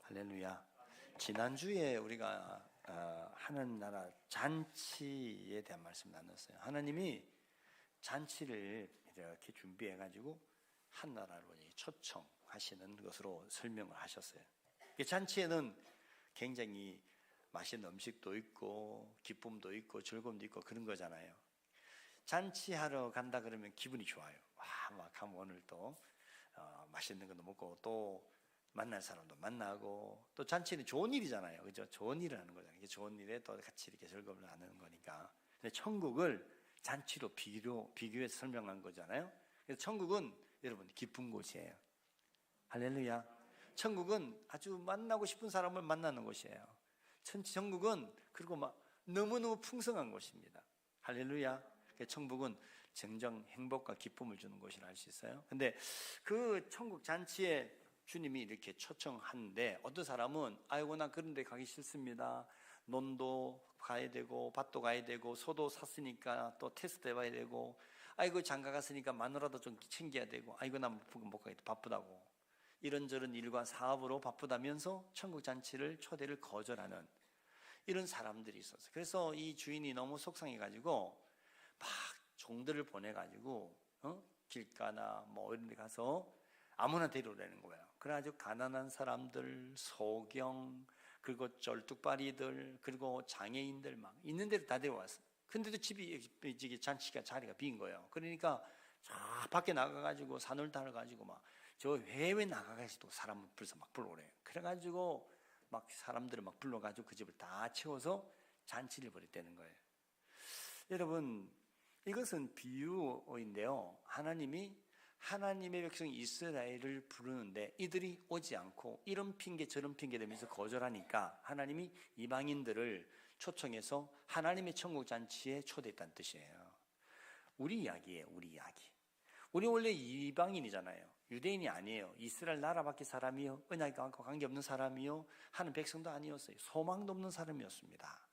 할렐루야. 지난주에 우리가 하는 나라 잔치에 대한 말씀 나눴어요. 하나님이 잔치를 이렇게 준비해가지고 한 나라로 초청하시는 것으로 설명을 하셨어요. 잔치에는 굉장히 맛있는 음식도 있고 기쁨도 있고 즐거움도 있고 그런 거잖아요. 잔치하러 간다 그러면 기분이 좋아요. 막 가면 오늘 또 맛있는 것도 먹고 또 만날 사람도 만나고, 또 잔치는 좋은 일이잖아요. 그죠? 좋은 일을 하는 거잖아요. 좋은 일에 또 같이 이렇게 즐거움을 나누는 거니까. 근데 천국을 잔치로 비교해서 설명한 거잖아요. 그래서 천국은 여러분 기쁜 곳이에요. 할렐루야. 천국은 아주 만나고 싶은 사람을 만나는 곳이에요. 천국은 그리고 막 너무너무 풍성한 곳입니다. 할렐루야. 천국은 정정 행복과 기쁨을 주는 곳이라 할 수 있어요. 근데 그 천국 잔치에 주님이 이렇게 초청하는데, 어떤 사람은 아이고 나 그런 데 가기 싫습니다. 논도 가야 되고 밭도 가야 되고 소도 샀으니까 또 테스트 해봐야 되고, 아이고 장가 갔으니까 마누라도 좀 챙겨야 되고, 아이고 나 못 가겠다 바쁘다고, 이런저런 일과 사업으로 바쁘다면서 천국 잔치를 초대를 거절하는 이런 사람들이 있었어요. 그래서 이 주인이 너무 속상해가지고 막 종들을 보내가지고 길가나 뭐 이런 데 가서 아무나 데려오라는 거예요. 그래가지고 가난한 사람들, 소경, 그리고 쩔뚝발이들, 그리고 장애인들 막 있는 대로 다 데려왔어. 근데도 집이 잔치가 자리가 빈 거예요. 그러니까 저 밖에 나가가지고 산을 달아가지고 막 저 해외 나가가지고 사람을 벌써 막 불러오래요. 그래가지고 막 사람들을 막 불러가지고 그 집을 다 채워서 잔치를 벌였다는 거예요. 여러분, 이것은 비유인데요. 하나님의 백성 이스라엘을 부르는데 이들이 오지 않고 이런 핑계 저런 핑계 대면서 거절하니까 하나님이 이방인들을 초청해서 하나님의 천국 잔치에 초대했다는 뜻이에요. 우리 이야기예요. 우리 이야기. 우리 원래 이방인이잖아요. 유대인이 아니에요. 이스라엘 나라 밖의 사람이요, 언약과 관계없는 사람이요, 하는 백성도 아니었어요. 소망도 없는 사람이었습니다.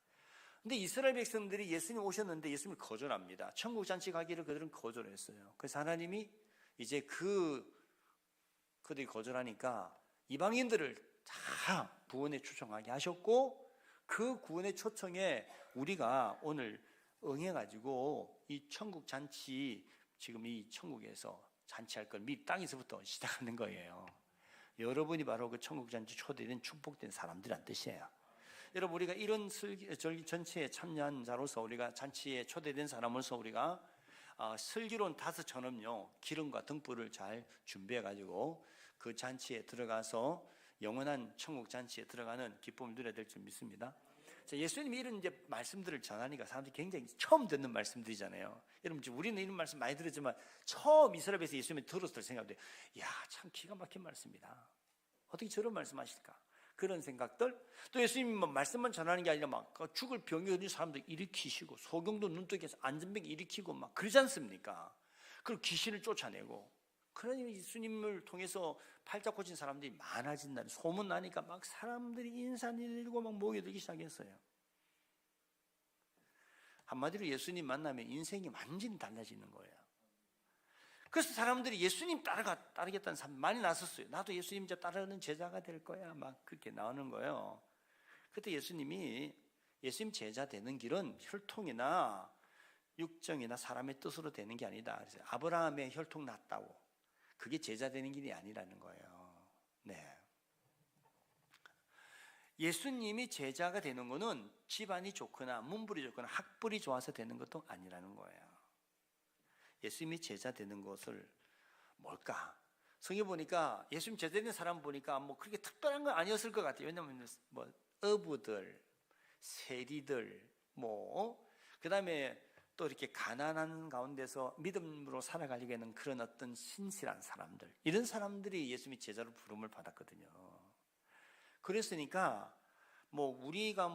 근데 이스라엘 백성들이 예수님 오셨는데 예수님을 거절합니다. 천국 잔치 가기를 그들은 거절했어요. 그래서 하나님이 이제 그들이 거절하니까 이방인들을 다 구원에 초청하게 하셨고, 그 구원의 초청에 우리가 오늘 응해가지고 이 천국 잔치, 지금 이 천국에서 잔치할 걸 미리 땅에서부터 시작하는 거예요. 여러분이 바로 그 천국 잔치 초대된 축복된 사람들이란 뜻이에요. 여러분, 우리가 이런 전체에 참여한 자로서, 우리가 잔치에 초대된 사람으로서 우리가 슬기로운 5전은요 기름과 등불을 잘 준비해가지고 그 잔치에 들어가서 영원한 천국 잔치에 들어가는 기쁨을 누려야 될 줄 믿습니다. 자, 예수님이 이런 이제 말씀들을 전하니까 사람들이 굉장히 처음 듣는 말씀들이잖아요. 여러분, 우리는 이런 말씀 많이 들었지만 처음 이스라엘에서 예수님이 들었을 생각도, 야, 참 기가 막힌 말씀이다. 어떻게 저런 말씀하실까? 그런 생각들. 또 예수님이 말씀만 전하는 게 아니라 막 죽을 병이 걸린 사람들 일으키시고, 소경도 눈뜨기해서 안전병 일으키고 막 그러지 않습니까? 그리고 귀신을 쫓아내고. 그러니 예수님을 통해서 팔자 꽂힌 사람들이 많아진다는 소문 나니까 막 사람들이 인산일고 막 모여들기 시작했어요. 한마디로 예수님 만나면 인생이 완전히 달라지는 거예요. 그래서 사람들이 예수님 따르겠다는 사람 많이 나섰어요. 나도 예수님 따르는 제자가 될 거야, 막 그렇게 나오는 거예요. 그때 예수님 제자 되는 길은 혈통이나 육정이나 사람의 뜻으로 되는 게 아니다. 그래서 아브라함의 혈통 났다고, 그게 제자 되는 길이 아니라는 거예요. 네. 예수님이 제자가 되는 거는 집안이 좋거나 문불이 좋거나 학벌이 좋아서 되는 것도 아니라는 거예요. 예수님이 제자 되는 것을 뭘까? 성경 보니까 예수님 제자 되는 사람 보니까 뭐 그렇게 특별한 건 아니었을 것 같아요. 왜냐하면 뭐 어부들, 세리들, 그 다음에 또 이렇게 가난한 가운데서 믿음으로 살아가려고 하는 그런 어떤 신실한 사람들, 이런 사람들이 예수님이 제자로 부름을 받았거든요. 그랬으니까 우리가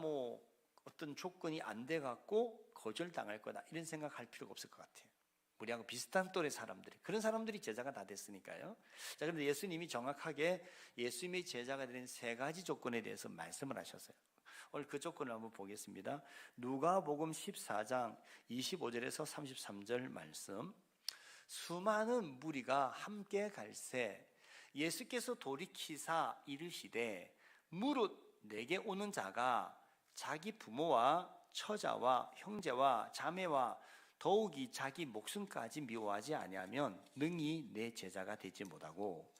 어떤 조건이 안 돼 갖고 거절당할 거다 이런 생각할 필요가 없을 것 같아요. 우리하고 비슷한 또래 사람들이, 그런 사람들이 제자가 다 됐으니까요. 자, 그런데 예수님이 정확하게 예수님이 제자가 된 3가지 조건에 대해서 말씀을 하셨어요. 오늘 그 조건을 한번 보겠습니다. 누가복음 14장 25절에서 33절 말씀. 수많은 무리가 함께 갈새 예수께서 돌이키사 이르시되 무릇 내게 오는 자가 자기 부모와 처자와 형제와 자매와 더욱이 자기 목숨까지 미워하지 아니하면 능히 내 제자가 되지 못하고,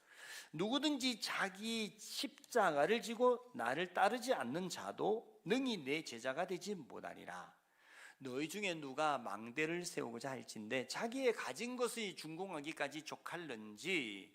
누구든지 자기 십자가를 지고 나를 따르지 않는 자도 능히 내 제자가 되지 못하리라. 너희 중에 누가 망대를 세우고자 할진대 자기의 가진 것의 준공하기까지 족할는지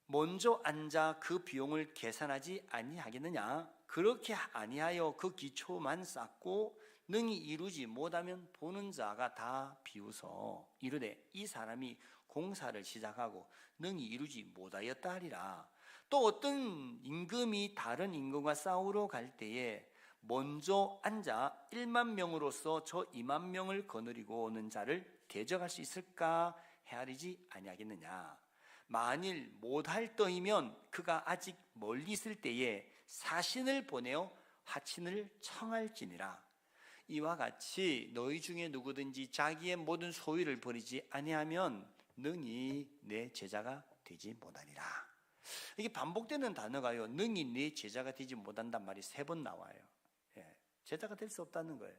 먼저 앉아 그 비용을 계산하지 아니하겠느냐? 그렇게 아니하여 그 기초만 쌓고 능히 이루지 못하면 보는 자가 다 비웃어 이르되 이 사람이 공사를 시작하고 능히 이루지 못하였다 하리라. 또 어떤 임금이 다른 임금과 싸우러 갈 때에 먼저 앉아 1만 명으로서 저 2만 명을 거느리고 오는 자를 대적할 수 있을까 헤아리지 아니하겠느냐? 만일 못할 터이면 그가 아직 멀리 있을 때에 사신을 보내어 하친을 청할지니라. 이와 같이 너희 중에 누구든지 자기의 모든 소유를 버리지 아니하면 능히 내 제자가 되지 못하리라. 이게 반복되는 단어가요, 능히 내 제자가 되지 못한단 말이 3번 나와요. 제자가 될 수 없다는 거예요.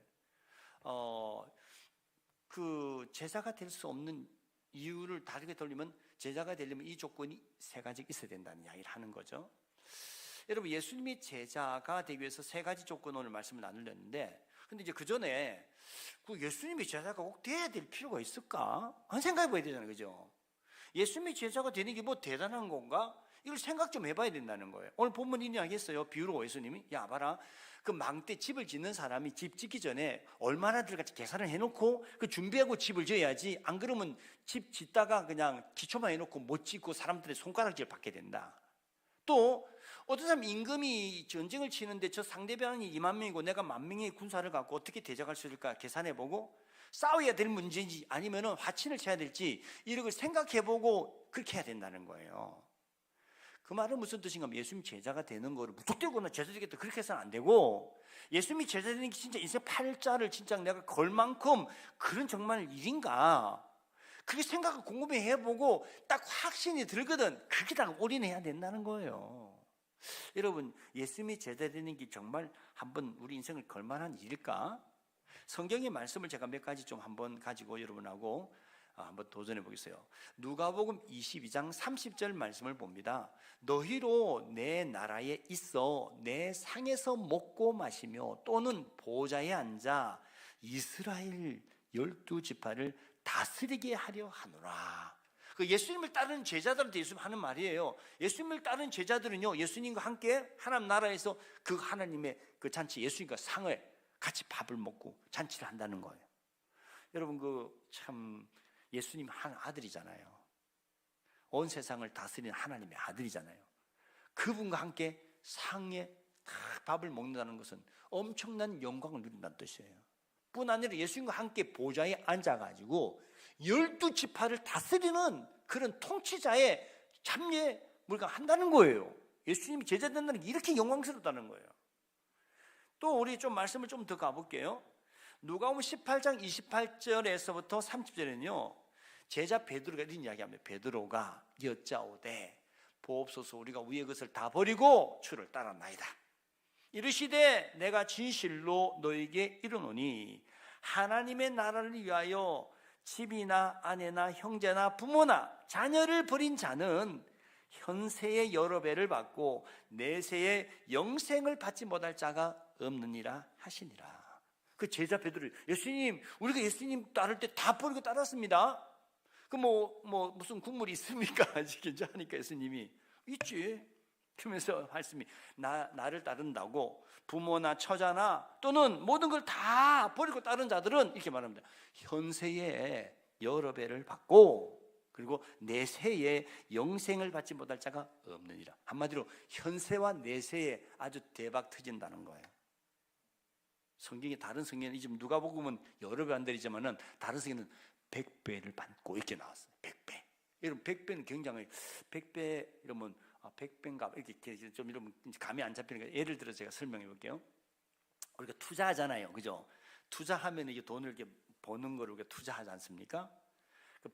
그 제자가 될 수 없는 이유를 다르게 돌리면 제자가 되려면 이 조건이 3가지 있어야 된다는 이야기를 하는 거죠. 여러분, 예수님이 제자가 되기 위해서 3가지 조건 오늘 말씀을 나누려는데, 근데 이제 그 전에 그 예수님이 제자가 꼭 돼야 될 필요가 있을까? 한 생각해 봐야 되잖아요, 그죠? 예수님이 제자가 되는 게 뭐 대단한 건가? 이걸 생각 좀 해봐야 된다는 거예요. 오늘 본문 이야기했어요. 비유로 예수님이, 야 봐라, 그 망대 집을 짓는 사람이 집 짓기 전에 얼마나 들어갈지 계산을 해놓고 그 준비하고 집을 지어야지, 안 그러면 집 짓다가 그냥 기초만 해놓고 못 짓고 사람들의 손가락질 받게 된다. 또 어떤 사람 임금이 전쟁을 치는데 저 상대방이 2만 명이고 내가 1만 명의 군사를 갖고 어떻게 대적할 수 있을까 계산해보고 싸워야 될 문제인지 아니면 화친을 쳐야 될지 이런 걸 생각해보고 그렇게 해야 된다는 거예요. 그 말은 무슨 뜻인가 하면 예수님 제자가 되는 거를 무턱대고나 제자 되겠다 그렇게 해서는 안 되고, 예수님이 제자 되는 게 진짜 인생 팔자를 진짜 내가 걸 만큼 그런 정말 일인가, 그게 생각을 곰곰이 해보고 딱 확신이 들거든. 그게 다 올인해야 된다는 거예요. 여러분, 예수님이 제자 되는 게 정말 한번 우리 인생을 걸만한 일일까? 성경의 말씀을 제가 몇 가지 좀 한번 가지고 여러분하고 한번 도전해 보겠어요. 누가복음 22장 30절 말씀을 봅니다. 너희로 내 나라에 있어 내 상에서 먹고 마시며 또는 보좌에 앉아 이스라엘 12지파를 다스리게 하려 하노라. 그 예수님을 따르는 제자들한테 예수님 하는 말이에요. 예수님을 따르는 제자들은요, 예수님과 함께 하나님 나라에서 그 하나님의 그 잔치, 예수님과 상을 같이 밥을 먹고 잔치를 한다는 거예요. 여러분, 그 참 예수님 한 아들이잖아요. 온 세상을 다스리는 하나님의 아들이잖아요. 그분과 함께 상에 밥을 먹는다는 것은 엄청난 영광을 누린다는 뜻이에요. 뿐 아니라 예수님과 함께 보좌에 앉아가지고 12지파를 다스리는 그런 통치자의 참여에 우리가 한다는 거예요. 예수님이 제자 된다는 게 이렇게 영광스럽다는 거예요. 또 우리 좀 말씀을 좀 더 가볼게요. 누가복음 18장 28절에서부터 30절에는요 제자 베드로가 이런 이야기합니다. 베드로가 여짜오되 보옵소서 우리가 우리의 것을 다 버리고 주를 따랐나이다. 이르시되 내가 진실로 너에게 이르노니 하나님의 나라를 위하여 집이나 아내나 형제나 부모나 자녀를 버린 자는 현세의 여러 배를 받고 내세의 영생을 받지 못할 자가 없느니라 하시니라. 그 제자 베드로, 예수님, 우리가 예수님 따를 때 다 버리고 따랐습니다. 그 무슨 국물이 있습니까? 괜찮으니까 예수님이 있지. 그러면서 말씀이 나를 따른다고 부모나 처자나 또는 모든 걸 다 버리고 따른 자들은 이렇게 말합니다. 현세에 여러 배를 받고 그리고 내세에 영생을 받지 못할 자가 없느니라. 한마디로 현세와 내세에 아주 대박 터진다는 거예요. 성경의 다른 성경은 지금 누가복음은 여러 배 안 되지만은 다른 성경은 100배를 받고 이렇게 나왔어요. 100배. 여러분 100배는 굉장히 100배 이러면 100배인가 이렇게 좀 이러면 감이 안 잡히니까 예를 들어 제가 설명해 볼게요. 우리가 투자하잖아요, 그죠? 투자하면 이게 돈을 이렇게 버는 거를 우리가 투자하지 않습니까?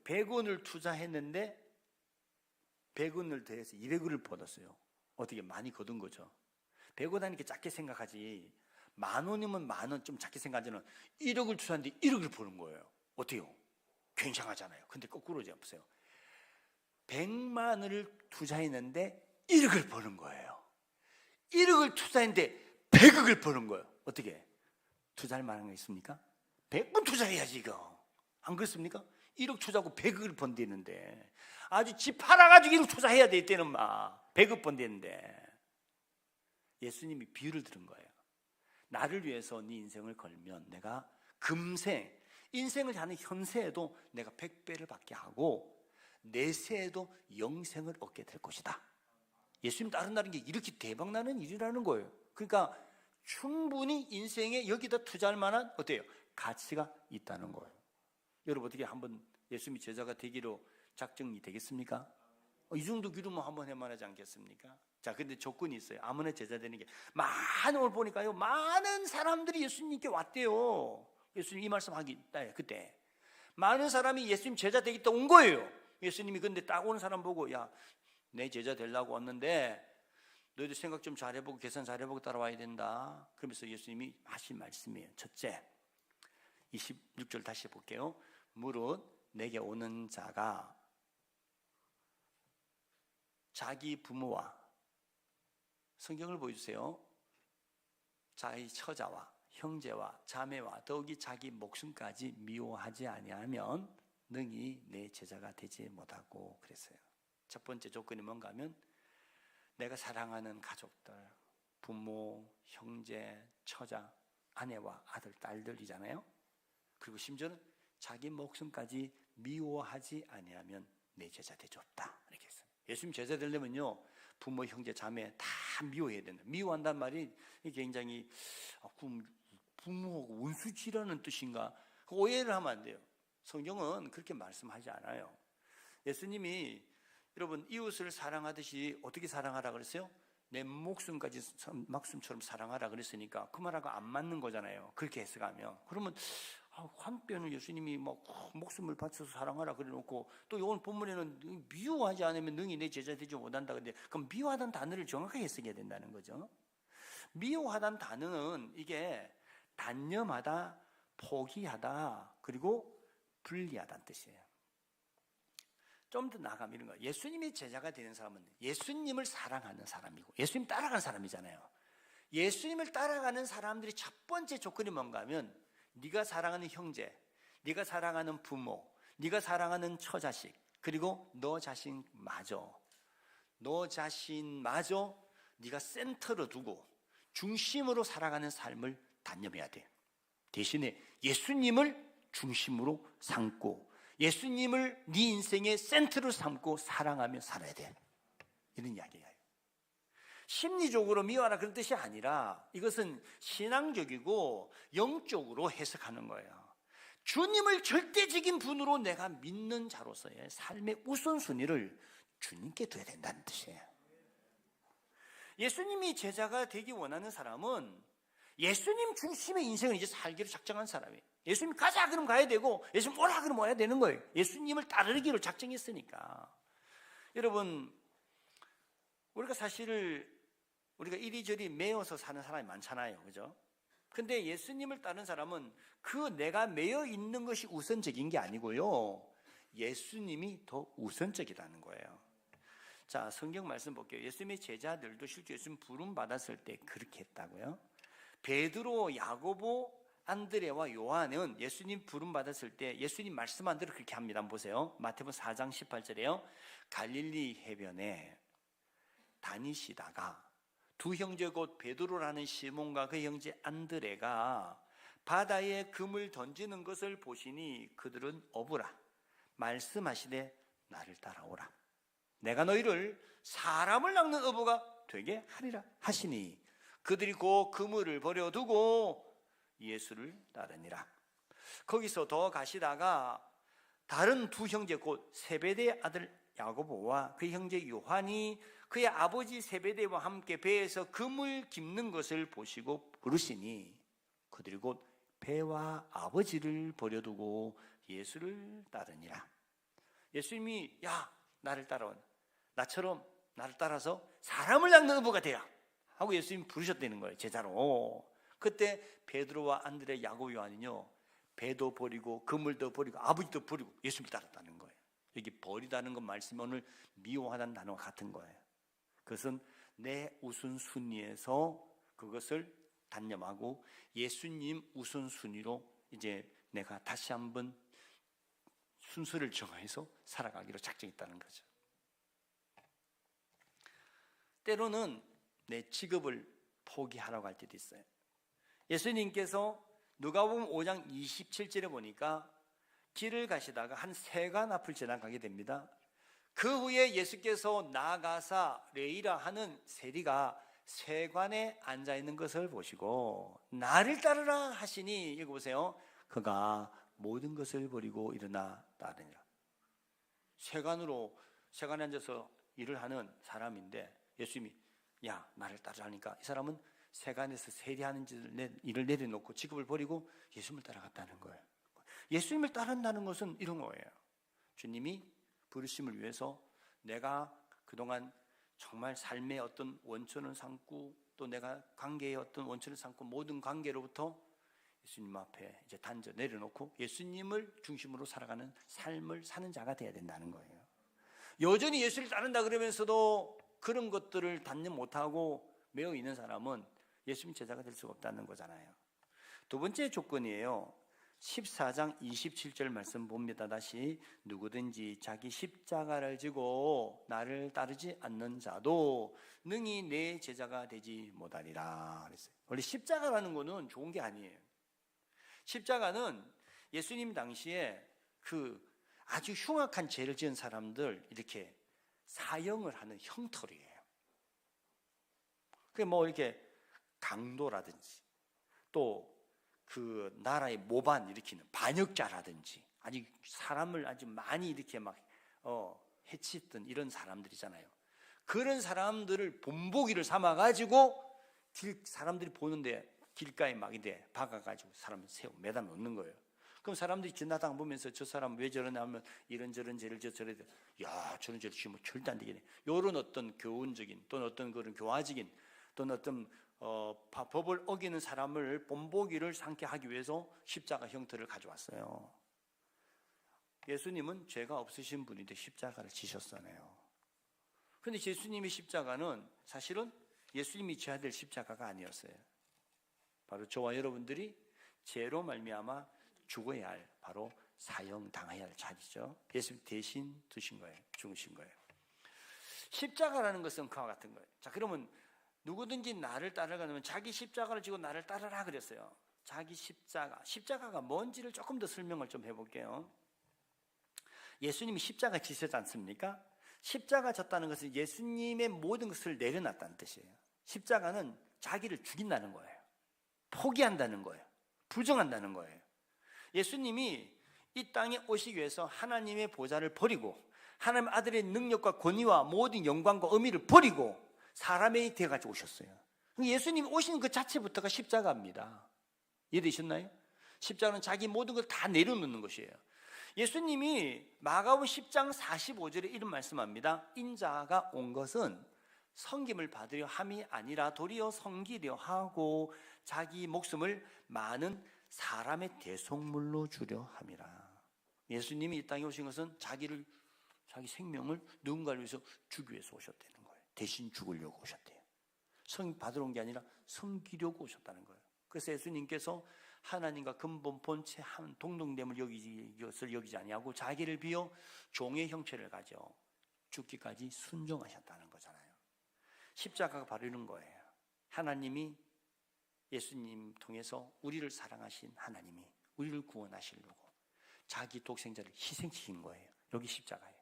100원을 투자했는데 100원을 더해서 200원을 벌었어요. 어떻게 많이 거둔 거죠. 100원 하니까 작게 생각하지. 10,000원이면 10,000원 좀 작게 생각하지는 1억을 투자하는데 1억을 버는 거예요. 어때요? 굉장하잖아요. 근데 거꾸로 보세요. 100만 원을 투자했는데 1억을 버는 거예요. 1억을 투자했는데 100억을 버는 거예요. 어떻게? 투자할 만한 거 있습니까? 100번 투자해야지 이거. 안 그렇습니까? 1억 투자하고 100억을 번대는데 아주 집 팔아가지고 1억 투자해야 돼. 이때는 막 100억 번대는데 예수님이 비유를 들은 거예요. 나를 위해서 네 인생을 걸면 내가 금생 인생을 사는 현세에도 내가 100배를 받게 하고 내세에도 영생을 얻게 될 것이다. 예수님 따른다는 게 이렇게 대박나는 일이라는 거예요. 그러니까 충분히 인생에 여기다 투자할 만한 어때요? 가치가 있다는 거예요. 여러분 어떻게 한번 예수님이 제자가 되기로 작정이 되겠습니까? 이 정도 기도면 한번 해만하지 않겠습니까? 자, 근데 조건이 있어요. 아무나 제자 되는 게 많은 올 보니까요, 많은 사람들이 예수님께 왔대요. 예수님 이 말씀하기 그때 많은 사람이 예수님 제자 되겠다 온 거예요. 예수님이 근데 딱 오는 사람 보고 야, 내 제자 되려고 왔는데 너희들 생각 좀 잘해보고 계산 잘해보고 따라와야 된다. 그러면서 예수님이 하신 말씀이에요. 첫째, 26절 다시 볼게요. 무릇 내게 오는 자가 자기 부모와 성경을 보여주세요. 자기 처자와 형제와 자매와 더욱이 자기 목숨까지 미워하지 아니하면 능히 내 제자가 되지 못하고 그랬어요. 첫 번째 조건이 뭔가 하면 내가 사랑하는 가족들, 부모, 형제, 처자, 아내와 아들, 딸들이잖아요. 그리고 심지어는 자기 목숨까지 미워하지 아니하면 내 제자 되지 없다. 이렇게 했어요. 예수님 제자 되려면요, 부모, 형제, 자매 다 미워해야 된다. 미워한다는 말이 굉장히 부모하고 원수지라는 뜻인가? 오해를 하면 안 돼요. 성경은 그렇게 말씀하지 않아요. 예수님이 여러분 이웃을 사랑하듯이 어떻게 사랑하라 그랬어요? 내 목숨까지 목숨처럼 사랑하라 그랬으니까 그 말하고 안 맞는 거잖아요. 그렇게 해석하면. 그러면 한편은 예수님이 막 목숨을 바쳐서 사랑하라 그래놓고 또 이번 본문에는 미워하지 않으면 능히 내 제자 되지 못한다. 근데 그럼 미워하다는 단어를 정확하게 해석해야 된다는 거죠. 미워하다는 단어는 이게 단념하다, 포기하다, 그리고 분리하다는 뜻이에요. 좀 더 나아가면 이런 거예요. 예수님이 제자가 되는 사람은 예수님을 사랑하는 사람이고 예수님 따라가는 사람이잖아요. 예수님을 따라가는 사람들이 첫 번째 조건이 뭔가 하면 네가 사랑하는 형제, 네가 사랑하는 부모, 네가 사랑하는 처자식, 그리고 너 자신마저 네가 센터로 두고 중심으로 살아가는 삶을 단념해야 돼. 대신에 예수님을 중심으로 삼고 예수님을 네 인생의 센터로 삼고 사랑하며 살아야 돼. 이런 이야기예요. 심리적으로 미워하라 그런 뜻이 아니라 이것은 신앙적이고 영적으로 해석하는 거예요. 주님을 절대적인 분으로 내가 믿는 자로서의 삶의 우선순위를 주님께 둬야 된다는 뜻이에요. 예수님이 제자가 되기 원하는 사람은 예수님 중심의 인생을 이제 살기로 작정한 사람이에요. 예수님 가자 그러면 가야 되고 예수님 오라 그러면 와야 되는 거예요. 예수님을 따르기로 작정했으니까. 여러분, 우리가 이리저리 매여서 사는 사람이 많잖아요. 그죠? 근데 예수님을 따르는 사람은 그 내가 매여 있는 것이 우선적인 게 아니고요, 예수님이 더 우선적이라는 거예요. 자, 성경 말씀 볼게요. 예수님의 제자들도 실제 예수님 부름 받았을 때 그렇게 했다고요. 베드로, 야고보, 안드레와 요한은 예수님 부름 받았을 때 예수님 말씀한 대로 그렇게 합니다. 한번 보세요. 마태복음 4장 18절에요. 갈릴리 해변에 다니시다가 두 형제 곧 베드로라는 시몬과 그 형제 안드레가 바다에 금을 던지는 것을 보시니 그들은 어부라. 말씀하시되 나를 따라오라. 내가 너희를 사람을 낚는 어부가 되게 하리라 하시니 그들이 곧 그물을 버려두고 예수를 따르니라. 거기서 더 가시다가 다른 두 형제 곧 세베대의 아들 야고보와 그 형제 요한이 그의 아버지 세베대와 함께 배에서 금을 깁는 것을 보시고 부르시니 그들이 곧 배와 아버지를 버려두고 예수를 따르니라. 예수님이 야, 나를 따라와. 나처럼 나를 따라서 사람을 낚는 어부가 되라 하고 예수님이 부르셨다는 거예요. 제자로. 그때 베드로와 안드레, 야고보, 요한이요 배도 버리고 그물도 버리고 아버지도 버리고 예수님을 따랐다는 거예요. 여기 버리다는 것 말씀이 오늘 미워하다는 단어와 같은 거예요. 그것은 내 우선순위에서 그것을 단념하고 예수님 우선순위로 이제 내가 다시 한번 순서를 정해서 살아가기로 작정했다는 거죠. 때로는 내 직업을 포기하라고 할 때도 있어요. 예수님께서 누가복음 5장 27절에 보니까 길을 가시다가 한 세관 앞을 지나가게 됩니다. 그 후에 예수께서 나가사 레이라 하는 세리가 세관에 앉아 있는 것을 보시고 나를 따르라 하시니, 이거 보세요. 그가 모든 것을 버리고 일어나 따르니라. 세관에 앉아서 일을 하는 사람인데 예수님이 야 나를 따르라니까 이 사람은 세관에서 세리하는 일을 내려놓고 직업을 버리고 예수님을 따라갔다는 거예요. 예수님을 따른다는 것은 이런 거예요. 주님이 부르심을 위해서 내가 그동안 정말 삶의 어떤 원천을 삼고 또 내가 관계의 어떤 원천을 삼고 모든 관계로부터 예수님 앞에 이제 단저 내려놓고 예수님을 중심으로 살아가는 삶을 사는 자가 되어야 된다는 거예요. 여전히 예수를 따른다 그러면서도 그런 것들을 단념 못하고 매여 있는 사람은 예수님 제자가 될 수가 없다는 거잖아요. 두 번째 조건이에요. 14장 27절 말씀 봅니다. 다시 누구든지 자기 십자가를 지고 나를 따르지 않는 자도 능히 내 제자가 되지 못하리라 그랬어요. 원래 십자가라는 거는 좋은 게 아니에요. 십자가는 예수님 당시에 그 아주 흉악한 죄를 지은 사람들 이렇게 사형을 하는 형틀이에요. 그게 뭐 이렇게 강도라든지 또 그 나라의 모반 일으키는 반역자라든지 아주 사람을 아주 많이 이렇게 막 해치던 이런 사람들이잖아요. 그런 사람들을 본보기를 삼아가지고 사람들이 보는데 길가에 막 이래 박아가지고 사람을 세우고 매달 놓는 거예요. 그럼 사람들이 지나다가 보면서 저 사람 왜 저러냐 하면 이런저런 죄를 저래 야 저런 죄를 지으면 절대 안 되겠네. 이런 어떤 교훈적인 또는 어떤 그런 교화적인 또는 어떤 법을 어기는 사람을 본보기를 삼게 하기 위해서 십자가 형태를 가져왔어요. 예수님은 죄가 없으신 분인데 십자가를 지셨잖아요. 그런데 예수님의 십자가는 사실은 예수님이 져야 될 십자가가 아니었어요. 바로 저와 여러분들이 죄로 말미암아 죽어야 할, 바로 사형당해야 할 자리죠. 예수님 대신 두신 거예요. 죽으신 거예요. 십자가라는 것은 그와 같은 거예요. 자, 그러면 누구든지 나를 따르려면 자기 십자가를 지고 나를 따르라 그랬어요. 자기 십자가가 뭔지를 조금 더 설명을 좀 해볼게요. 예수님이 십자가 지셨지 않습니까? 십자가 졌다는 것은 예수님의 모든 것을 내려놨다는 뜻이에요. 십자가는 자기를 죽인다는 거예요. 포기한다는 거예요. 부정한다는 거예요. 예수님이 이 땅에 오시기 위해서 하나님의 보좌를 버리고 하나님 아들의 능력과 권위와 모든 영광과 의미를 버리고 사람이 되어가지고 오셨어요. 예수님이 오신 그 자체부터가 십자가입니다. 이해되셨나요? 십자가는 자기 모든 걸 다 내려놓는 것이에요. 예수님이 마가복음 10장 45절에 이런 말씀합니다. 인자가 온 것은 섬김을 받으려 함이 아니라 도리어 섬기려 하고 자기 목숨을 많은 사람의 대속물로 주려 함이라. 예수님이 이 땅에 오신 것은 자기 생명을 누군가를 위해서 주기 위해서 오셨다는 거예요. 대신 죽으려고 오셨대요. 섬김 받으러 온 게 아니라 섬기려고 오셨다는 거예요. 그래서 예수님께서 하나님과 근본 본체 한 동등됨을 여기지 아니하고 자기를 비워 종의 형체를 가져 죽기까지 순종하셨다는 거잖아요. 십자가가 바로 이런 거예요. 하나님이 예수님 통해서 우리를 사랑하신 하나님이 우리를 구원하시려고 자기 독생자를 희생시킨 거예요. 여기 십자가예요.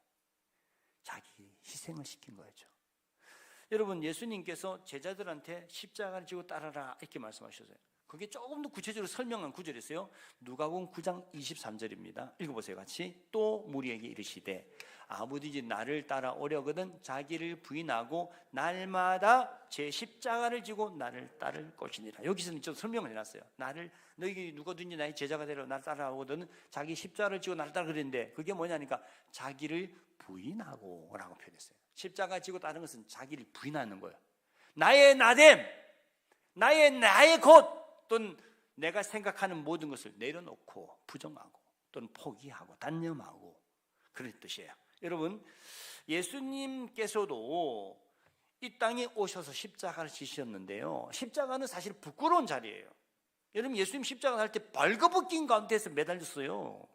자기 희생을 시킨 거죠. 여러분, 예수님께서 제자들한테 십자가를 지고 따라라 이렇게 말씀하셨어요. 그게 조금 더 구체적으로 설명한 구절이었어요. 누가복음 9장 23절입니다. 읽어보세요. 같이. 또 무리에게 이르시되 아무든지 나를 따라오려거든 자기를 부인하고 날마다 제 십자가를 지고 나를 따를 것이니라. 여기서는 좀 설명을 해놨어요. 너희가 누구든지 나의 제자가 되려 나를 따라오거든 자기 십자가를 지고 나를 따라 그랬는데 그게 뭐냐니까 자기를 부인하고 라고 표현했어요. 십자가 지고 따르는 것은 자기를 부인하는 거예요. 나의 나됨, 나의 것 또는 내가 생각하는 모든 것을 내려놓고 부정하고 또는 포기하고 단념하고 그런 뜻이에요. 여러분, 예수님께서도 이 땅에 오셔서 십자가를 지셨는데요, 십자가는 사실 부끄러운 자리예요. 여러분, 예수님 십자가 할 때 발버둥 가운데서 매달렸어요.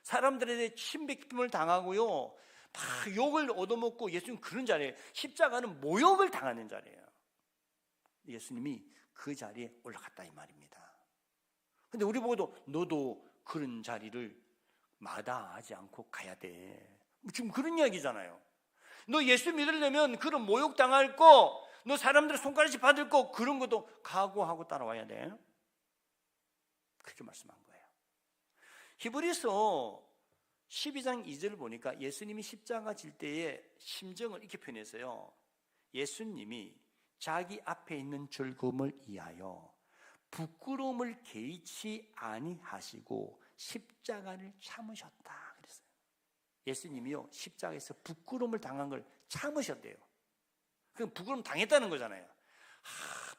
사람들에 침뱉김을 당하고요, 막 욕을 얻어먹고, 예수님 그런 자리예요. 십자가는 모욕을 당하는 자리예요. 예수님이 그 자리에 올라갔다 이 말입니다. 근데 우리 보고도 너도 그런 자리를 마다하지 않고 가야 돼, 지금 그런 이야기잖아요. 너 예수 믿으려면 그런 모욕 당할 거, 너 사람들 손가락질 받을 거, 그런 것도 각오하고 따라와야 돼. 그렇게 말씀한 거예요. 히브리서 12장 2절을 보니까 예수님이 십자가 질 때의 심정을 이렇게 표현했어요. 예수님이 자기 앞에 있는 즐거움을 위하여 부끄러움을 개의치 아니하시고 십자가를 참으셨다 그랬어요. 예수님이요, 십자가에서 부끄러움을 당한 걸 참으셨대요. 그럼 부끄러움 당했다는 거잖아요.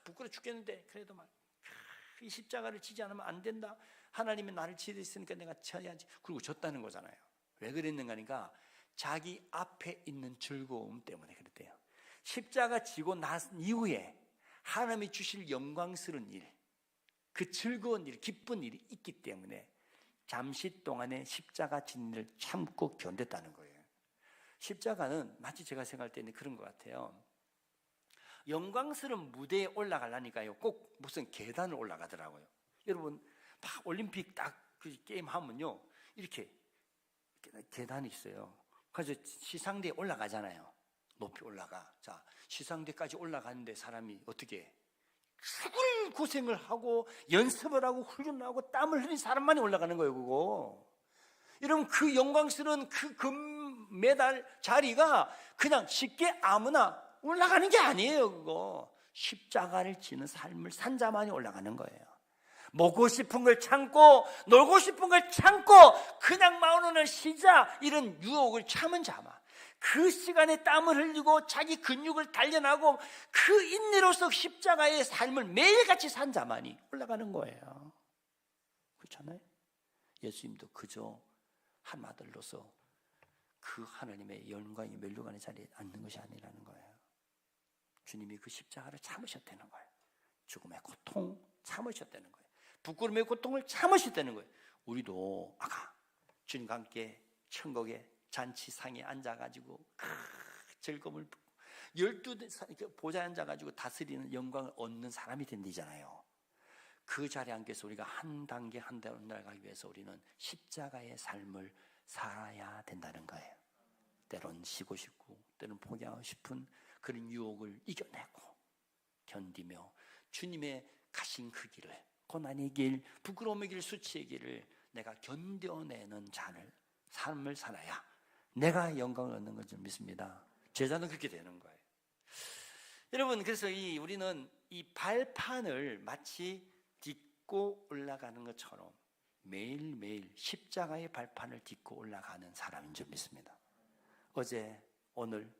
부끄러워 죽겠는데 그래도 이 십자가를 지지 않으면 안 된다. 하나님이 나를 지으셨으니까 내가 쳐야지. 그리고 졌다는 거잖아요. 왜 그랬는가 하니까 자기 앞에 있는 즐거움 때문에 그랬대요. 십자가 지고 난 이후에 하나님이 주실 영광스러운 일, 그 즐거운 일, 기쁜 일이 있기 때문에 잠시 동안의 십자가 진 일을 참고 견뎠다는 거예요. 십자가는 마치 제가 생각할 때는 그런 것 같아요. 영광스러운 무대에 올라가려니까요, 꼭 무슨 계단을 올라가더라고요. 여러분, 막 올림픽 딱 그 게임 하면요, 이렇게 계단이 있어요. 그래서 시상대에 올라가잖아요. 높이 올라가. 자, 시상대까지 올라가는데 사람이 어떻게 해? 죽을 고생을 하고 연습을 하고 훈련하고 땀을 흘린 사람만이 올라가는 거예요, 그거. 여러분, 그 영광스러운 그 금메달 자리가 그냥 쉽게 아무나 올라가는 게 아니에요, 그거. 십자가를 지는 삶을 산 자만이 올라가는 거예요. 먹고 싶은 걸 참고 놀고 싶은 걸 참고 그냥 마음으로는 쉬자, 이런 유혹을 참은 자만, 그 시간에 땀을 흘리고 자기 근육을 단련하고 그 인내로서 십자가의 삶을 매일같이 산 자만이 올라가는 거예요. 그렇잖아요. 예수님도 그저 한 아들로서 그 하나님의 영광이 멸류관의 자리에 앉는 것이 아니라는 거예요. 주님이 그 십자가를 참으셨다는 거예요. 죽음의 고통 참으셨다는 거예요. 부끄러움의 고통을 참으셨다는 거예요. 우리도 아까 주님과 함께 천국의 잔치상에 앉아가지고 즐거움을 12 보좌에 앉아가지고 다스리는 영광을 얻는 사람이 된다잖아요. 그 자리에 앉아서 우리가 한 단계 한 단계 올라가기 위해서 우리는 십자가의 삶을 살아야 된다는 거예요. 때론 쉬고 싶고 때론 포기하고 싶은 그런 유혹을 이겨내고 견디며 주님의 가신 그 길을, 고난의 길, 부끄러움의 길, 수치의 길을 내가 견뎌내는 삶을 살아야 내가 영광을 얻는 것을 믿습니다. 제자는 그렇게 되는 거예요. 여러분, 그래서 우리는 이 발판을 마치 딛고 올라가는 것처럼 매일매일 십자가의 발판을 딛고 올라가는 사람인 줄 믿습니다. 어제, 오늘,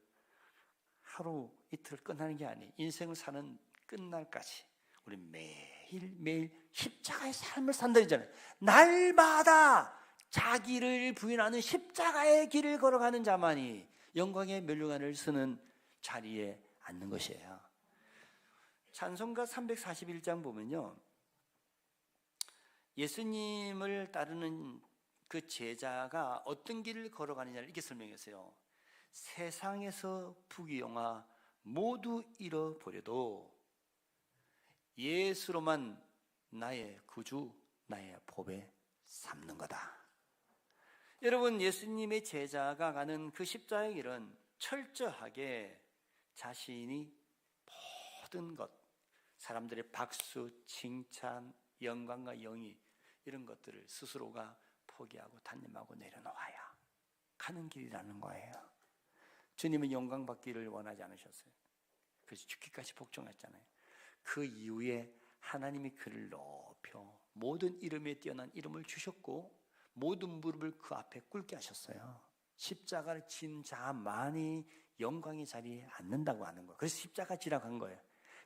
하루 이틀 끝나는 게 아니에요. 인생을 사는 끝날까지 우리 매일매일 십자가의 삶을 산다 했잖아요. 날마다 자기를 부인하는 십자가의 길을 걸어가는 자만이 영광의 멸류관을 쓰는 자리에 앉는 것이에요. 찬송가 341장 보면요, 예수님을 따르는 그 제자가 어떤 길을 걸어가느냐를 이렇게 설명했어요. 세상에서 부귀영화 모두 잃어버려도 예수로만 나의 구주, 나의 보배 삼는 거다. 여러분, 예수님의 제자가 가는 그 십자가의 길은 철저하게 자신이 모든 것, 사람들의 박수, 칭찬, 영광과 영이, 이런 것들을 스스로가 포기하고 단념하고 내려놓아야 가는 길이라는 거예요. 주님은 영광 받기를 원하지 않으셨어요. 그래서 죽기까지 복종했잖아요. 그 이후에 하나님이 그를 높여 모든 이름에 뛰어난 이름을 주셨고 모든 무릎을 그 앞에 꿇게 하셨어요. 십자가를 진 자만이 영광의 자리에 앉는다고 하는 거예요. 그래서 십자가 지라고 한 거예요.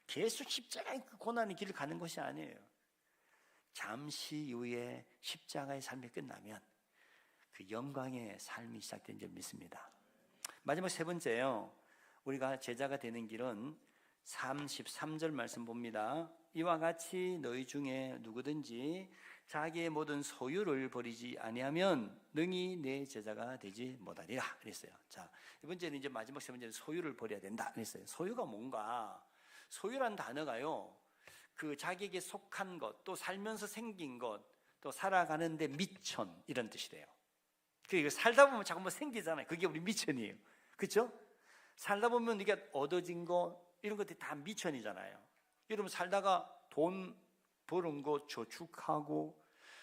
계속 십자가의 그 고난의 길을 가는 것이 아니에요. 잠시 후에 십자가의 삶이 끝나면 그 영광의 삶이 시작된 줄 믿습니다. 마지막 세 번째요. 우리가 제자가 되는 길은 33절 말씀 봅니다. 이와 같이 너희 중에 누구든지 자기의 모든 소유를 버리지 아니하면 능히 내 제자가 되지 못하리라 그랬어요. 자, 이번째는 이제 마지막 세 번째는 소유를 버려야 된다 그랬어요. 소유가 뭔가? 소유란 단어가요, 그 자기에게 속한 것, 또 살면서 생긴 것, 또 살아가는데 미천, 이런 뜻이래요. 그러니까 살다 보면 자꾸 뭐 생기잖아요. 그게 우리 미천이에요. 그렇죠? 살다 보면 이게 얻어진 거 이런 것들이 다 미천이잖아요. 여러분 살다가 돈 버는 거 저축하고,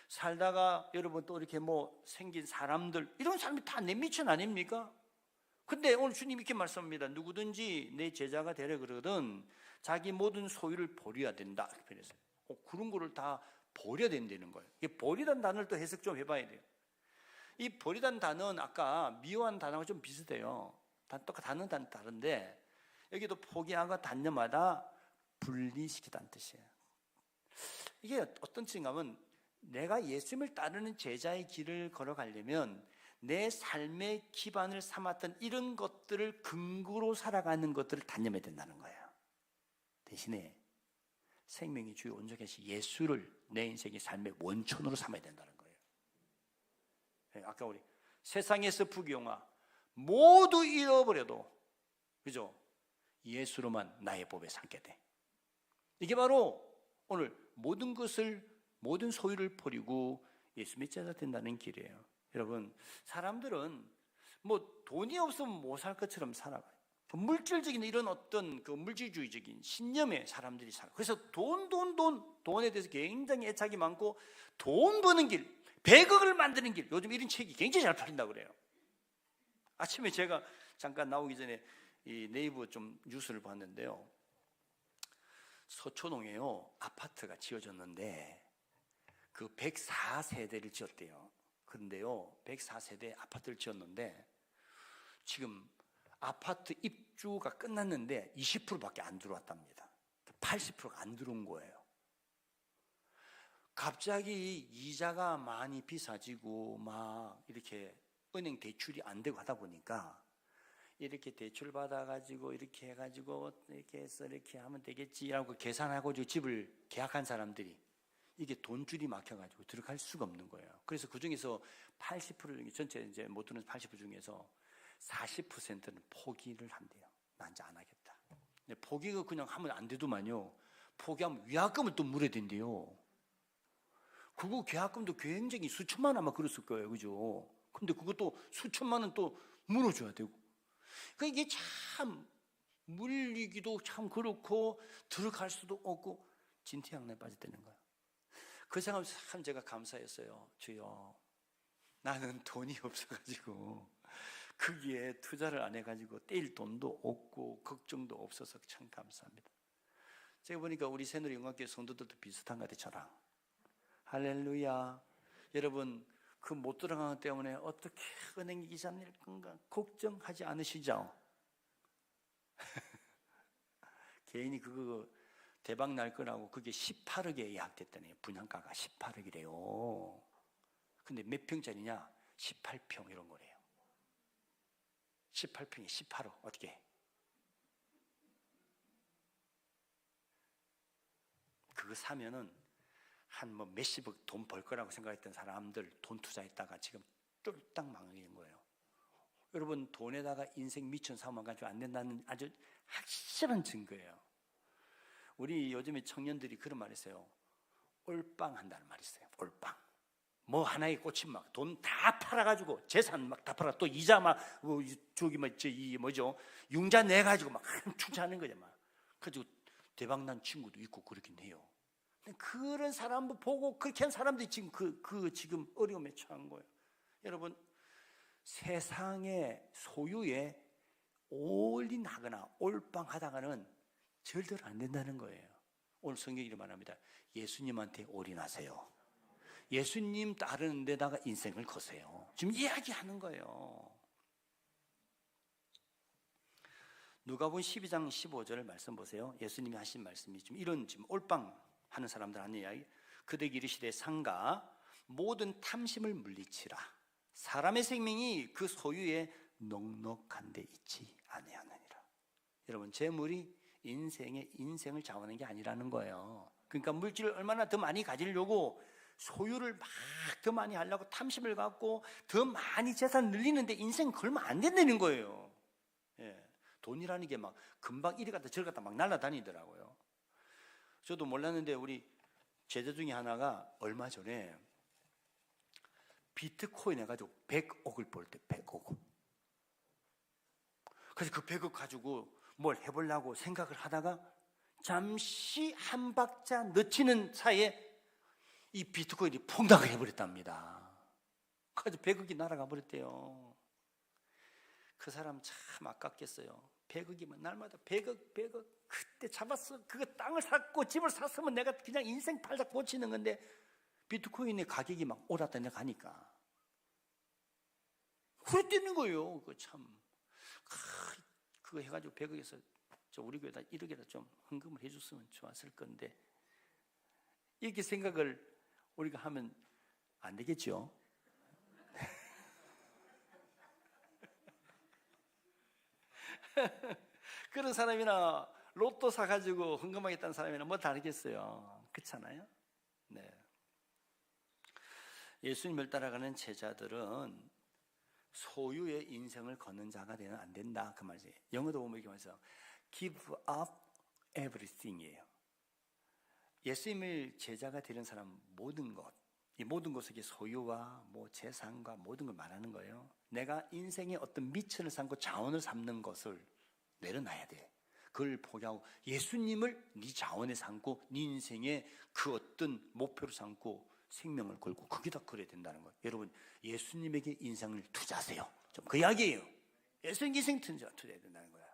살다가 여러분 또 이렇게 뭐 생긴 사람들, 이런 사람이 다 내 미천 아닙니까? 근데 오늘 주님 이렇게 말씀합니다. 누구든지 내 제자가 되려 그러거든 자기 모든 소유를 버려야 된다 이렇게 표현했어요. 그런 거를 다 버려야 된다는 거예요. 이 버리다는 단어를 또 해석 좀 해봐야 돼요. 이 버리다는 단어는 아까 미워한 단어가 좀 비슷해요. 단어는 다른데 여기도 포기하고 단념하다 분리시키다는 뜻이에요. 이게 어떤 뜻인가 하면 내가 예수님을 따르는 제자의 길을 걸어가려면 내 삶의 기반을 삼았던 이런 것들을 근거로 살아가는 것들을 단념해야 된다는 거예요. 대신에 생명의 주요 온전하신 예수를 내 인생의 삶의 원천으로 삼아야 된다는 거예요. 아까 우리 세상에서 부귀영화 모두 잃어버려도, 그죠? 예수로만 나의 법에 삼게 돼. 이게 바로 오늘 모든 소유를 버리고 예수 믿자가 된다는 길이에요. 여러분, 사람들은 뭐 돈이 없으면 못 살 것처럼 살아가요. 물질적인 이런 어떤 그 물질주의적인 신념에 사람들이 살아요. 그래서 돈에 대해서 굉장히 애착이 많고, 돈 버는 길, 100억을 만드는 길, 요즘 이런 책이 굉장히 잘 팔린다고 그래요. 아침에 제가 잠깐 나오기 전에 이 네이버 좀 뉴스를 봤는데요. 서초동에요 아파트가 지어졌는데 그 104세대를 지었대요. 그런데요 104세대 아파트를 지었는데 지금 아파트 입주가 끝났는데 20%밖에 안 들어왔답니다. 80%가 안 들어온 거예요. 갑자기 이자가 많이 비싸지고 막 이렇게 은행 대출이 안 되고 하다 보니까 이렇게 대출 받아가지고 이렇게 해가지고 이렇게 해서 이렇게 하면 되겠지라고 계산하고 집을 계약한 사람들이 이게 돈줄이 막혀가지고 들어갈 수가 없는 거예요. 그래서 그 중에서 80% 중에 전체 이제 못 드는 80% 중에서 40%는 포기를 한대요. 나 이제 안 하겠다. 근데 포기가 그냥 하면 안 되더만요. 포기하면 위약금을 또 물어야 된대요. 그거 계약금도 굉장히 수천만 원 아마 그랬을 거예요, 그죠? 근데 그것도 수천만 원 또 물어줘야 되고. 그러니까 이게 참 물리기도 참 그렇고 들어갈 수도 없고 진퇴양난에 빠졌다는 거예요. 그 생각을 참 제가 감사했어요. 주여, 나는 돈이 없어가지고 거기에 투자를 안 해가지고 떼일 돈도 없고 걱정도 없어서 참 감사합니다. 제가 보니까 우리 새누리 영광교회 성도들도 비슷한 것 같아요. 저랑. 할렐루야. 여러분 그 못 들어간 것 때문에 어떻게 은행 이자 낼 건가 걱정하지 않으시죠? 개인이 그거 대박 날 거라고 그게 18억에 예약됐다네요. 분양가가 18억이래요. 근데 몇 평짜리냐? 18평 이런 거래요. 18평에 18억 어떻게 해? 그거 사면은 한 뭐 몇십억 돈 벌 거라고 생각했던 사람들 돈 투자했다가 지금 쫄딱 망하는 거예요. 여러분 돈에다가 인생 미천 사고만 가지고 안 된다는 아주 확실한 증거예요. 우리 요즘에 청년들이 그런 말 했어요. 올빵 한다는 말이 있어요. 올빵. 뭐 하나에 꽂힌 막 돈 다 팔아가지고 재산 막 다 팔아 또 이자 막 저기 이 뭐죠 융자 내 가지고 막 투자하는 거죠 막. 그래가지고 대박난 친구도 있고 그렇긴 해요. 그런 사람 보고 그렇게 한 사람들이 지금 지금 어려움에 처한 거예요. 여러분 세상의 소유에 올인하거나 올빵하다가는 절대로 안 된다는 거예요. 오늘 성경이 이렇게 말합니다. 예수님한테 올인하세요. 예수님 따르는 데다가 인생을 거세요. 지금 이야기하는 거예요. 누가복음 12장 15절 말씀 보세요. 예수님이 하신 말씀이 좀 이런 지금 올빵 하는 사람들 하는 이야기. 그들에게 이르시되 상가 모든 탐심을 물리치라. 사람의 생명이 그 소유에 넉넉한 데 있지 아니하느니라. 여러분, 재물이 인생을 좌우하는 게 아니라는 거예요. 그러니까 물질을 얼마나 더 많이 가지려고 소유를 막 더 많이 하려고 탐심을 갖고 더 많이 재산 늘리는데 인생 걸면 안 된다는 거예요. 예. 돈이라는 게 막 금방 이리 갔다 저리 갔다 막 날아다니더라고요. 저도 몰랐는데 우리 제자 중에 하나가 얼마 전에 비트코인 해가지고 100억을 벌 때 100억. 그래서 그 100억 가지고 뭘 해보려고 생각을 하다가 잠시 한 박자 늦추는 사이에 이 비트코인이 폭락을 해버렸답니다. 그래서 100억이 날아가 버렸대요. 그 사람 참 아깝겠어요. 100억이면 날마다 100억 그때 잡았어. 그거 땅을 샀고 집을 샀으면 내가 그냥 인생 팔자 고치는 건데 비트코인의 가격이 막 오랐다 내가니까 후회되는 거예요. 그거 참 그거 해가지고 100억에서 우리 교회다 1억에다 좀 헌금을 해줬으면 좋았을 건데 이렇게 생각을 우리가 하면 안 되겠죠. 그런 사람이나 로또 사가지고 헌금하겠다는 사람이나 뭐 다르겠어요. 그렇잖아요. 네. 예수님을 따라가는 제자들은 소유의 인생을 걷는 자가 되면 안 된다 그 말이에요. 영어도 보면 이렇게 말해서 give up everything이에요. 예수님을 제자가 되는 사람 모든 것, 이 모든 것에 소유와 뭐 재산과 모든 걸 말하는 거예요. 내가 인생의 어떤 미천을 삼고 자원을 삼는 것을 내려놔야 돼. 그걸 포기하고 예수님을 네 자원에 삼고 네 인생의 그 어떤 목표로 삼고 생명을 걸고 거기다 그래야 된다는 거예요. 여러분, 예수님에게 인생을 투자하세요. 좀 그 이야기예요. 예수님 인생 투자해야 된다는 거야.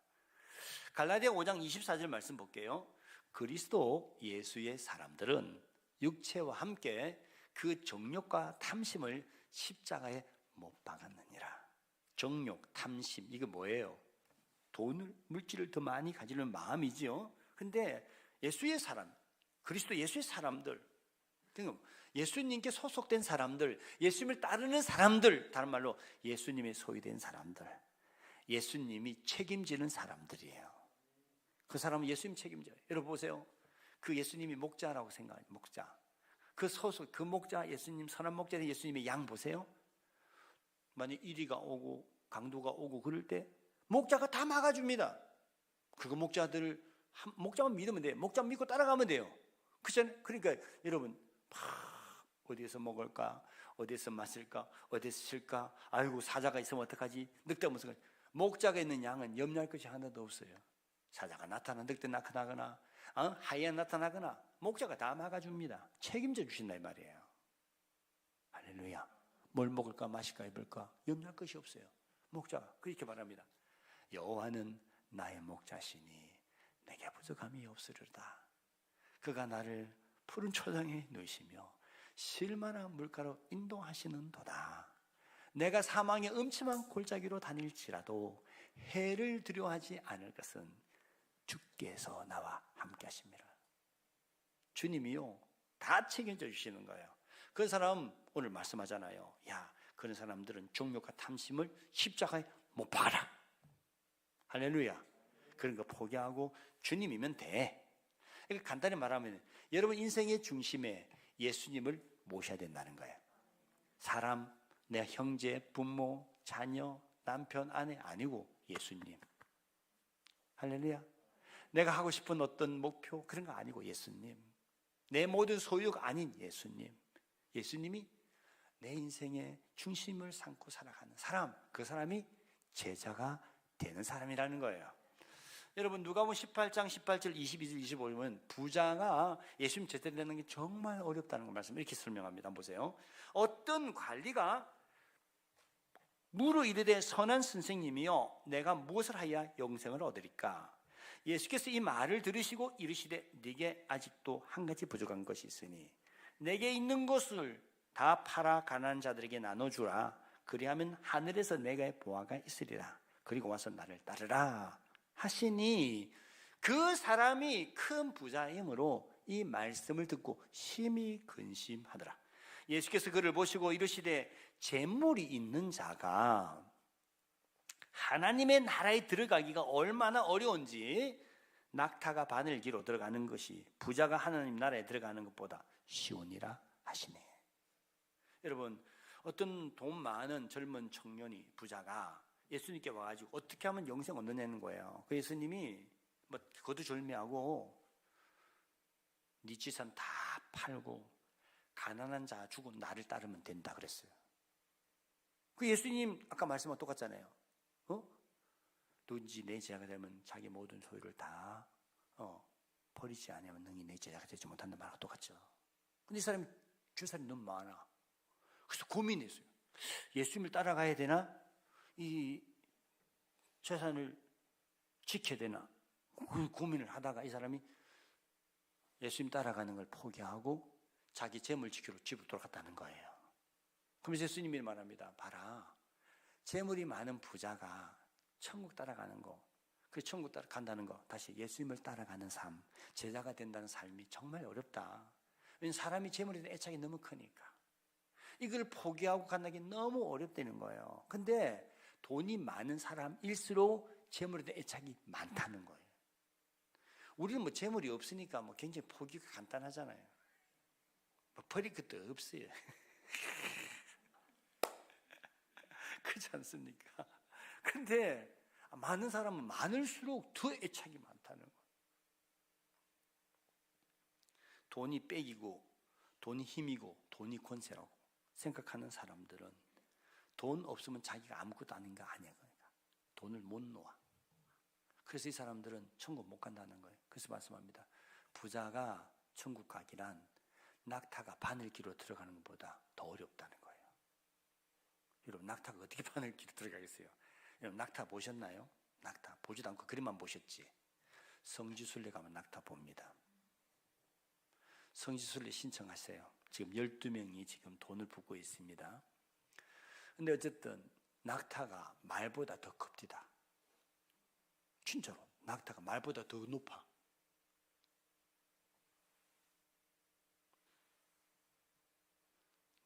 갈라디아 5장 24절 말씀 볼게요. 그리스도 예수의 사람들은 육체와 함께 그 정욕과 탐심을 십자가에 못 박았느니라. 정욕, 탐심, 이게 뭐예요? 돈을, 물질을 더 많이 가지는 마음이지요. 근데 예수의 사람, 그리스도 예수의 사람들, 예수님께 소속된 사람들, 예수님을 따르는 사람들, 다른 말로 예수님의 소유된 사람들, 예수님이 책임지는 사람들이에요. 그 사람은 예수님 책임져요. 여러분 보세요. 그 예수님이 목자라고 생각해요. 목자. 그 소속, 그 목자, 예수님, 선한 목자는 예수님의 양 보세요. 만약 이리가 오고 강도가 오고 그럴 때 목자가 다 막아줍니다. 그거 목자들을, 목자만 믿으면 돼요. 목자 믿고 따라가면 돼요. 그렇잖아요. 그러니까 여러분, 어디에서 먹을까? 어디에서 마실까? 어디에서 쉴까? 아이고, 사자가 있으면 어떡하지? 늑대가 무슨 목자가 있는 양은 염려할 것이 하나도 없어요. 사자가 나타나, 늑대 나타나거나 하이에나 나타나거나 목자가 다 막아줍니다. 책임져 주신다 이 말이에요. 할렐루야. 뭘 먹을까 마실까 입을까 염려할 것이 없어요. 목자가 그렇게 말합니다. 여호와는 나의 목자시니 내게 부족함이 없으리로다. 그가 나를 푸른 초장에 누이시며 실만한 물가로 인도하시는도다. 내가 사망의 음침한 골짜기로 다닐지라도 해를 두려워하지 않을 것은 주께서 나와 함께 하십니다. 주님이요 다 책임져 주시는 거예요. 그 사람 오늘 말씀하잖아요. 야, 그런 사람들은 정욕과 탐심을 십자가에 못 박아라. 할렐루야. 그런 거 포기하고 주님이면 돼. 그러니까 간단히 말하면 여러분 인생의 중심에 예수님을 모셔야 된다는 거예요. 사람, 내 형제, 부모, 자녀, 남편, 아내 아니고 예수님. 할렐루야. 내가 하고 싶은 어떤 목표 그런 거 아니고 예수님. 내 모든 소유가 아닌 예수님. 예수님이 내 인생의 중심을 삼고 살아가는 사람, 그 사람이 제자가 되는 사람이라는 거예요. 여러분 누가복음 18장 18절 22절 25절은 부자가 예수님 제자 되는 게 정말 어렵다는 걸 말씀 이렇게 설명합니다. 보세요. 어떤 관리가 물어 이르되 선한 선생님이여 내가 무엇을 하여야 영생을 얻으리까? 예수께서 이 말을 들으시고 이르시되 네게 아직도 한 가지 부족한 것이 있으니 내게 있는 것을 다 팔아 가난한 자들에게 나눠주라. 그리하면 하늘에서 내게 보화가 있으리라. 그리고 와서 나를 따르라 하시니 그 사람이 큰 부자이므로 이 말씀을 듣고 심히 근심하더라. 예수께서 그를 보시고 이르시되 재물이 있는 자가 하나님의 나라에 들어가기가 얼마나 어려운지 낙타가 바늘기로 들어가는 것이 부자가 하나님 나라에 들어가는 것보다 쉬우니라 하시네. 여러분, 어떤 돈 많은 젊은 청년이 부자가 예수님께 와가지고 어떻게 하면 영생 얻느냐는 거예요. 그 예수님이 뭐 거두절미하고 네 재산 다 팔고 가난한 자 주고 나를 따르면 된다 그랬어요. 그 예수님 아까 말씀과 똑같잖아요. 누군지 내 제자가 되면 자기 모든 소유를 다 버리지 않으면 능히 내 제자가 되지 못한다는 말과 똑같죠. 근데 이 사람이 재산이 너무 많아. 그래서 고민했어요. 예수님을 따라가야 되나? 이 재산을 지켜야 되나? 그 고민을 하다가 이 사람이 예수님 따라가는 걸 포기하고 자기 재물 지키러 집으로 돌아갔다는 거예요. 그러면서 예수님이 말합니다. 봐라, 재물이 많은 부자가 천국 따라가는 거, 그 천국 따라간다는 거, 다시 예수님을 따라가는 삶, 제자가 된다는 삶이 정말 어렵다. 왜냐하면 사람이 재물에 대한 애착이 너무 크니까 이걸 포기하고 간다기 너무 어렵다는 거예요. 근데 돈이 많은 사람일수록 재물에 대한 애착이 많다는 거예요. 우리는 뭐 재물이 없으니까 뭐 굉장히 포기가 간단하잖아요. 뭐 버릴 것도 없어요. 그렇지 않습니까? 근데 많은 사람은 많을수록 더 애착이 많다는 거예요. 돈이 빽이고 돈이 힘이고 돈이 권세라고 생각하는 사람들은 돈 없으면 자기가 아무것도 아닌 거 아니야. 그러니까 돈을 못 놓아. 그래서 이 사람들은 천국 못 간다는 거예요. 그래서 말씀합니다. 부자가 천국 가기란 낙타가 바늘기로 들어가는 것보다 더 어렵다는 거예요. 여러분, 낙타가 어떻게 바늘기로 들어가겠어요? 여러분, 낙타 보셨나요? 낙타 보지도 않고 그림만 보셨지. 성지순례 가면 낙타 봅니다. 성지순례 신청하세요. 지금 12명이 지금 돈을 붓고 있습니다. 근데 어쨌든 낙타가 말보다 더 큽니다. 진짜로 낙타가 말보다 더 높아.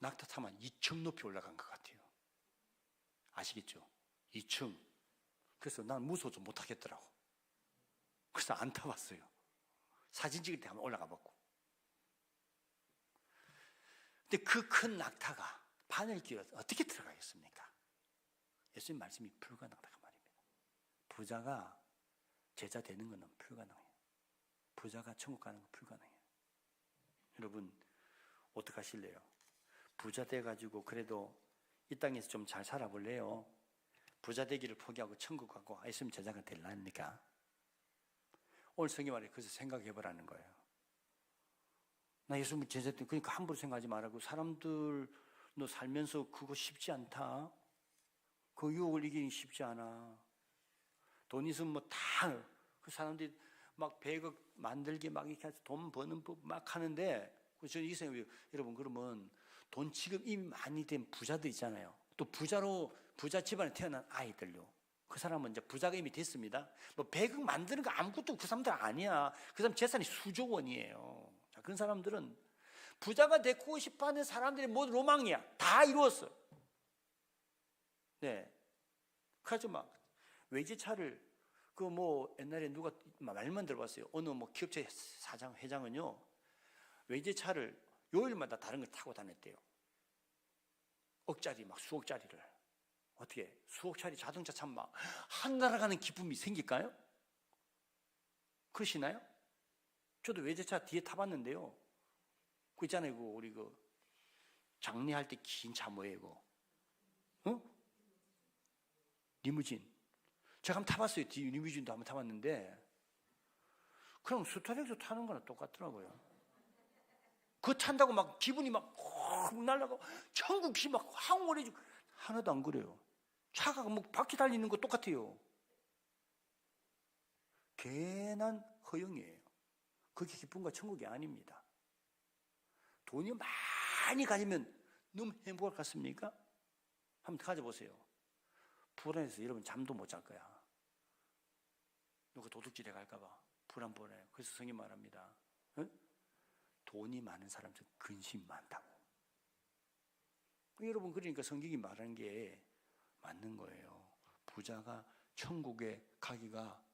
낙타 타면 2층 높이 올라간 것 같아요. 아시겠죠? 2층. 그래서 난 무서워서 못 하겠더라고. 그래서 안 타봤어요. 사진 찍을 때 한번 올라가 봤고. 근데 그 큰 낙타가 바늘길에 어떻게 들어가겠습니까? 예수님 말씀이 불가능하다고 말입니다. 부자가 제자 되는 것은 불가능해요. 부자가 천국 가는 건 불가능해요. 여러분, 어떻게 하실래요? 부자 돼가지고 그래도 이 땅에서 좀 잘 살아볼래요? 부자 되기를 포기하고 천국 가고 예수님 제자가 되려니까 오늘 성경 말에 그래서 생각해보라는 거예요. 나 예수님 제자 때 그러니까 함부로 생각하지 말라고. 사람들 너 살면서 그거 쉽지 않다. 그 유혹을 이기기 쉽지 않아. 돈 있으면 뭐 다 그 사람들이 막 100억 만들기 막 이렇게 해서 돈 버는 법 막 하는데 저는 이 생각이에요. 여러분, 그러면 돈 지금 이미 많이 된 부자들 있잖아요. 또 부자 집안에 태어난 아이들요. 그 사람은 이제 부자가 이미 됐습니다. 뭐 100억 만드는 거 아무것도 그 사람들 아니야. 그 사람 재산이 수조 원이에요. 자, 그런 사람들은 부자가 되고 싶어하는 사람들의 모든 로망이야. 다 이루었어. 네. 그래서 막 외제차를 그 뭐 옛날에 누가 말만 들어봤어요. 어느 뭐 기업체 사장 회장은요, 외제차를 요일마다 다른 걸 타고 다녔대요. 억짜리 막 수억짜리를. 어떻게 수억짜리 자동차 타면 막 한 나라 가는 기쁨이 생길까요? 그러시나요? 저도 외제차 뒤에 타봤는데요. 그 있잖아요, 우리 그 장례할 때 긴 차 뭐예요, 이거? 리무진. 제가 한번 타봤어요. 뒤 리무진도 한번 타봤는데 그냥 스타렉스 타는 거랑 똑같더라고요. 그거 탄다고 막 기분이 막 날아가고 천국이 막 황홀해지고 하나도 안 그래요. 차가 뭐 바퀴 달리는 거 똑같아요. 괜한 허영이에요. 그게 기쁨과 천국이 아닙니다. 돈이 많이 가지면 너무 행복할 것 같습니까? 한번 가져보세요. 불안해서 여러분 잠도 못 잘 거야. 누가 도둑질해 갈까봐 불안불안해요. 그래서 성경 말합니다. 응? 돈이 많은 사람들 근심 많다고. 여러분, 그러니까 성경이 말하는 게 맞는 거예요. 부자가 천국에 가기가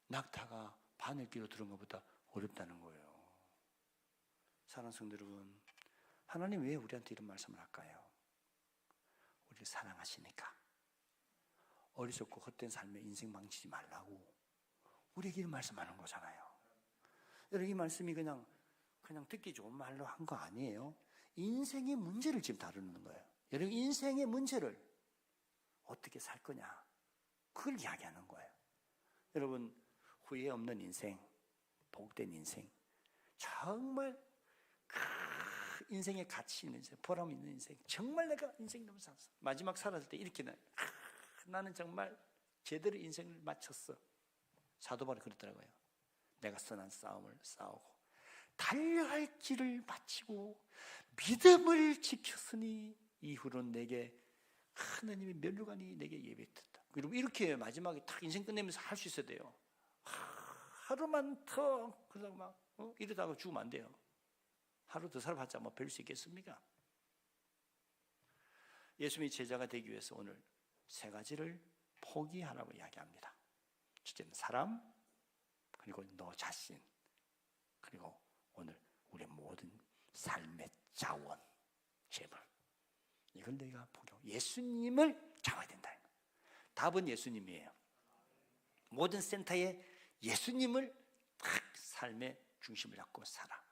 낙타가 바늘귀로 들은 것보다 어렵다는 거예요. 사랑하는 성도 여러분, 하나님 왜 우리한테 이런 말씀을 할까요? 우리를 사랑하시니까. 어리석고 헛된 삶에 인생 망치지 말라고 우리에게 이런 말씀하는 거잖아요. 여러분, 이 말씀이 그냥 듣기 좋은 말로 한 거 아니에요. 인생의 문제를 지금 다루는 거예요. 여러분, 인생의 문제를 어떻게 살 거냐, 그걸 이야기하는 거예요. 여러분, 후회 없는 인생, 복된 인생, 정말 인생의 가치 있는 인생, 보람 있는 인생, 정말 내가 인생 너무 살았어. 마지막 살았을 때 이렇게 나는 정말 제대로 인생을 마쳤어. 사도 바울이 그러더라고요. 내가 선한 싸움을 싸우고 달려갈 길을 마치고 믿음을 지켰으니 이후로는 내게 하나님의 면류관이 내게 예비했다. 여러분, 이렇게 마지막에 딱 인생 끝내면서 할 수 있어야 돼요. 하루만 더 그러다가 막 이러다가 죽으면 안 돼요. 하루 더 살아봤자 뭐 별 수 있겠습니까? 예수님의 제자가 되기 위해서 오늘 세 가지를 포기하라고 이야기합니다. 첫째는 사람, 그리고 너 자신, 그리고 오늘 우리의 모든 삶의 자원, 재물, 이걸 내가 포기하고 예수님을 잡아야 된다. 답은 예수님이에요. 모든 센터에 예수님을 딱 삶의 중심을 잡고 살아.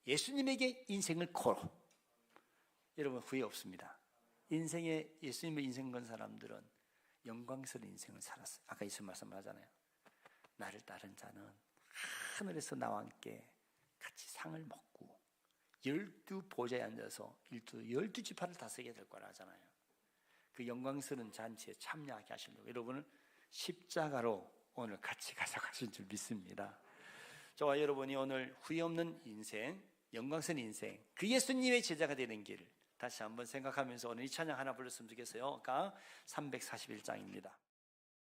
예수님에게 인생을 걸어. 여러분, 후회 없습니다. 인생에 예수님의 인생 건 사람들은 영광스러운 인생을 살았어요. 아까 예수님 말씀하잖아요. 나를 따른 자는 하늘에서 나와 함께 같이 상을 먹고 12보좌에 앉아서 12지파를 다스리게 될 거라 하잖아요. 그 영광스러운 잔치에 참여하게 하시려고 여러분은 십자가로 오늘 같이 가져가신 줄 믿습니다. 저와 여러분이 오늘 후회 없는 인생, 영광스러운 인생, 그 예수님의 제자가 되는 길 다시 한번 생각하면서 오늘 이 찬양 하나 불렀으면 좋겠어요. 341장입니다.